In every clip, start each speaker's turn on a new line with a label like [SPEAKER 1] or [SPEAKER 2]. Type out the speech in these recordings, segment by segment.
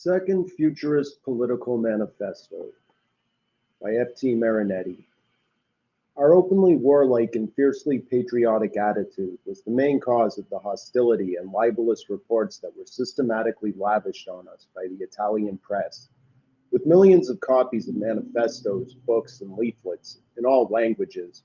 [SPEAKER 1] Second Futurist Political Manifesto by F.T. Marinetti. Our openly warlike and fiercely patriotic attitude was the main cause of the hostility and libelous reports that were systematically lavished on us by the Italian press. With millions of copies of manifestos, books, and leaflets in all languages,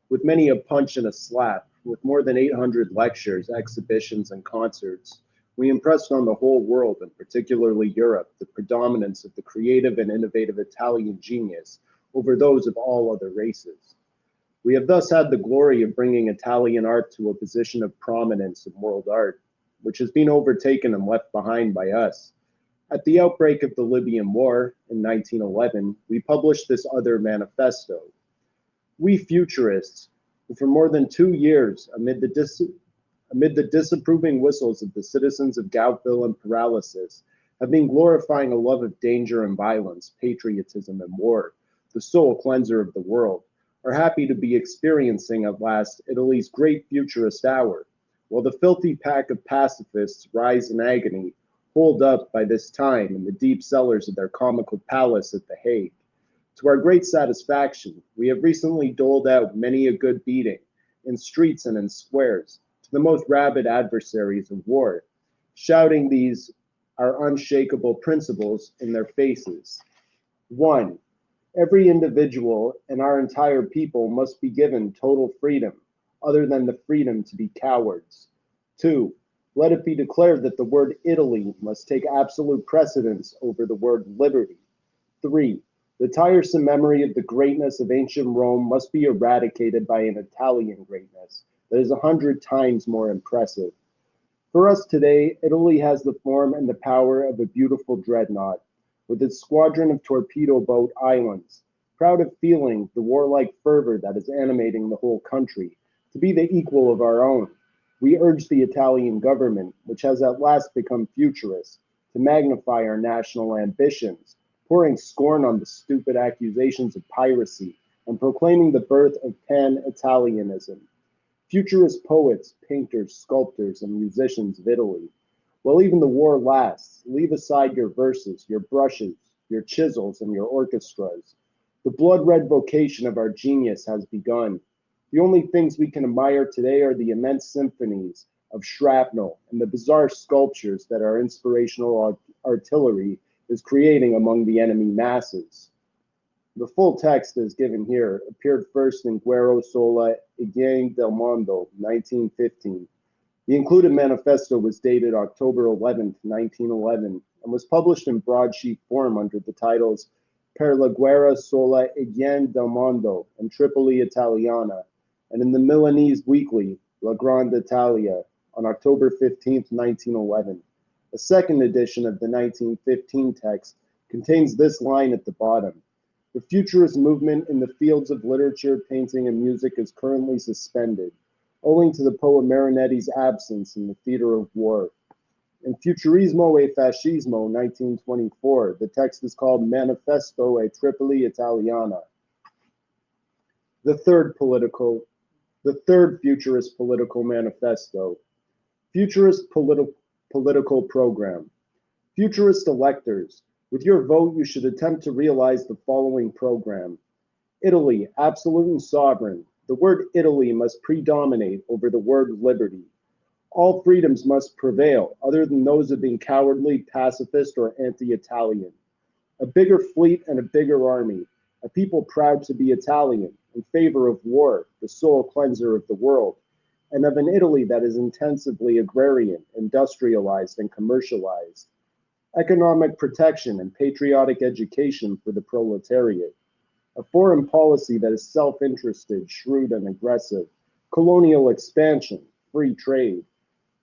[SPEAKER 1] with many a punch and a slap, with more than 800 lectures, exhibitions, and concerts, we impressed on the whole world, and particularly Europe, the predominance of the creative and innovative Italian genius over those of all other races. We have thus had the glory of bringing Italian art to a position of prominence in world art, which has been overtaken and left behind by us. At the outbreak of the Libyan War in 1911, we published this other manifesto. We Futurists, who for more than 2 years, amid the disapproving whistles of the citizens of Goutville and Paralysis, have been glorifying a love of danger and violence, patriotism and war, the soul cleanser of the world, are happy to be experiencing at last Italy's great futurist hour, while the filthy pack of pacifists rise in agony, holed up by this time in the deep cellars of their comical palace at The Hague. To our great satisfaction, we have recently doled out many a good beating, in streets and in squares, to the most rabid adversaries of war, shouting these our unshakable principles in their faces. 1. Every individual and our entire people must be given total freedom, other than the freedom to be cowards. 2. Let it be declared that the word Italy must take absolute precedence over the word liberty. 3. The tiresome memory of the greatness of ancient Rome must be eradicated by an Italian greatness that is 100 times more impressive. For us today, Italy has the form and the power of a beautiful dreadnought, with its squadron of torpedo boat islands, proud of feeling the warlike fervor that is animating the whole country, to be the equal of our own. We urge the Italian government, which has at last become futurist, to magnify our national ambitions, pouring scorn on the stupid accusations of piracy and proclaiming the birth of pan-Italianism. Futurist poets, painters, sculptors, and musicians of Italy, while even the war lasts, leave aside your verses, your brushes, your chisels, and your orchestras. The blood-red vocation of our genius has begun. The only things we can admire today are the immense symphonies of shrapnel and the bizarre sculptures that our inspirational artillery is creating among the enemy masses. The full text as given here appeared first in Guerra sola e Game del Mondo, 1915. The included manifesto was dated October 11, 1911, and was published in broadsheet form under the titles Per la Guerra sola e Game del Mondo and Tripoli Italiana, and in the Milanese weekly La Grande Italia on October 15, 1911. A second edition of the 1915 text contains this line at the bottom. The futurist movement in the fields of literature, painting, and music is currently suspended, owing to the poet Marinetti's absence in the theater of war. In Futurismo e Fascismo, 1924, the text is called Manifesto e Tripoli Italiana. The third futurist political manifesto. Futurist political program. Futurist electors, with your vote you should attempt to realize the following program. Italy, absolute and sovereign. The word Italy must predominate over the word liberty. All freedoms must prevail, other than those of being cowardly, pacifist, or anti-Italian. A bigger fleet and a bigger army. A people proud to be Italian, in favor of war, the soul cleanser of the world, and of an Italy that is intensively agrarian, industrialized, and commercialized. Economic protection and patriotic education for the proletariat. A foreign policy that is self-interested, shrewd, and aggressive. Colonial expansion, free trade.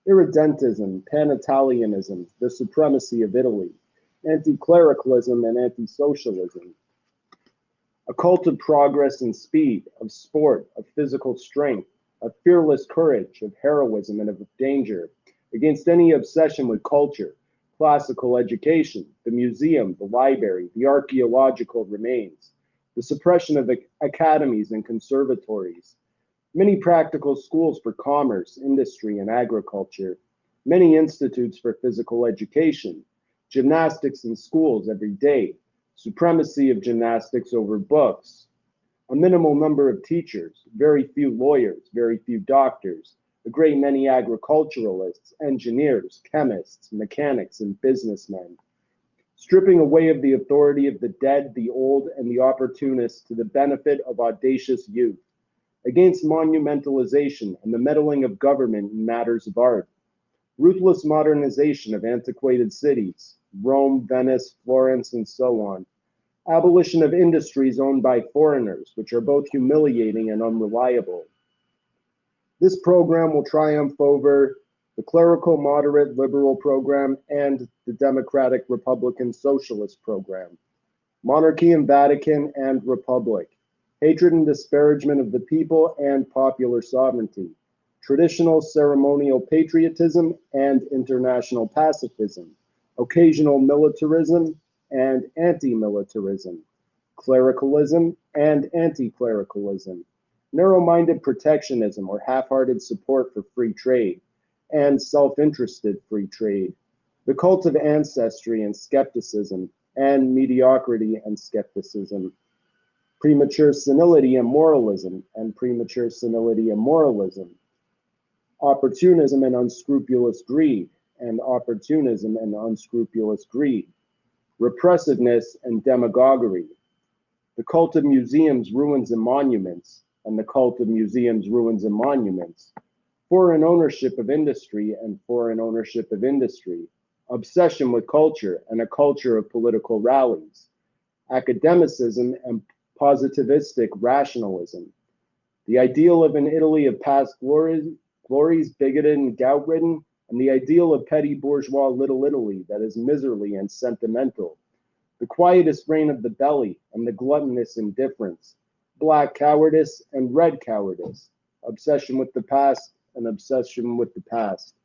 [SPEAKER 1] Irredentism, pan-Italianism, the supremacy of Italy. Anti-clericalism and anti-socialism. A cult of progress and speed, of sport, of physical strength, of fearless courage, of heroism, and of danger, against any obsession with culture, classical education, the museum, the library, the archaeological remains, the suppression of academies and conservatories, many practical schools for commerce, industry, and agriculture, many institutes for physical education, gymnastics in schools every day, supremacy of gymnastics over books, a minimal number of teachers, very few lawyers, very few doctors, a great many agriculturalists, engineers, chemists, mechanics, and businessmen, stripping away of the authority of the dead, the old, and the opportunists to the benefit of audacious youth, against monumentalization and the meddling of government in matters of art, ruthless modernization of antiquated cities, Rome, Venice, Florence, and so on, abolition of industries owned by foreigners, which are both humiliating and unreliable. This program will triumph over the clerical moderate liberal program and the democratic republican socialist program, monarchy and Vatican and republic, hatred and disparagement of the people and popular sovereignty, traditional ceremonial patriotism and international pacifism, occasional militarism and anti-militarism, clericalism and anti-clericalism, narrow-minded protectionism or half-hearted support for free trade, and self-interested free trade, the cult of ancestry and skepticism, and mediocrity and skepticism, premature senility and moralism, and premature senility and moralism, opportunism and unscrupulous greed, and opportunism and unscrupulous greed, repressiveness and demagoguery, the cult of museums, ruins, and monuments, and the cult of museums, ruins, and monuments, foreign ownership of industry and foreign ownership of industry, obsession with culture and a culture of political rallies, academicism and positivistic rationalism, the ideal of an Italy of past glories, bigoted and gout-ridden, and the ideal of petty bourgeois Little Italy that is miserly and sentimental, the quietest reign of the belly and the gluttonous indifference, black cowardice and red cowardice, obsession with the past and obsession with the past.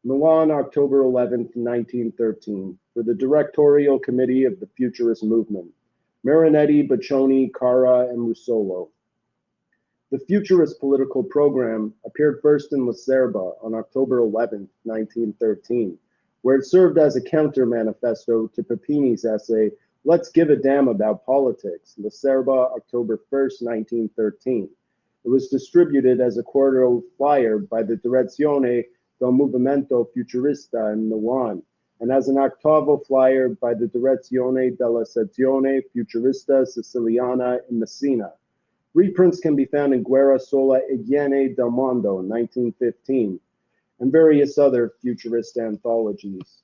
[SPEAKER 1] Milan, October 11th, 1913, for the Directorial Committee of the Futurist Movement, Marinetti, Boccioni, Cara, and Russolo. The Futurist political program appeared first in La Serba on October 11, 1913, where it served as a counter-manifesto to Papini's essay, Let's Give a Damn About Politics, La Serba, October 1, 1913. It was distributed as a quarto flyer by the Direzione del Movimento Futurista in Milan, and as an octavo flyer by the Direzione della Sezione Futurista Siciliana in Messina. Reprints can be found in Guerra sulla Igiene del Mondo in 1915, and various other futurist anthologies.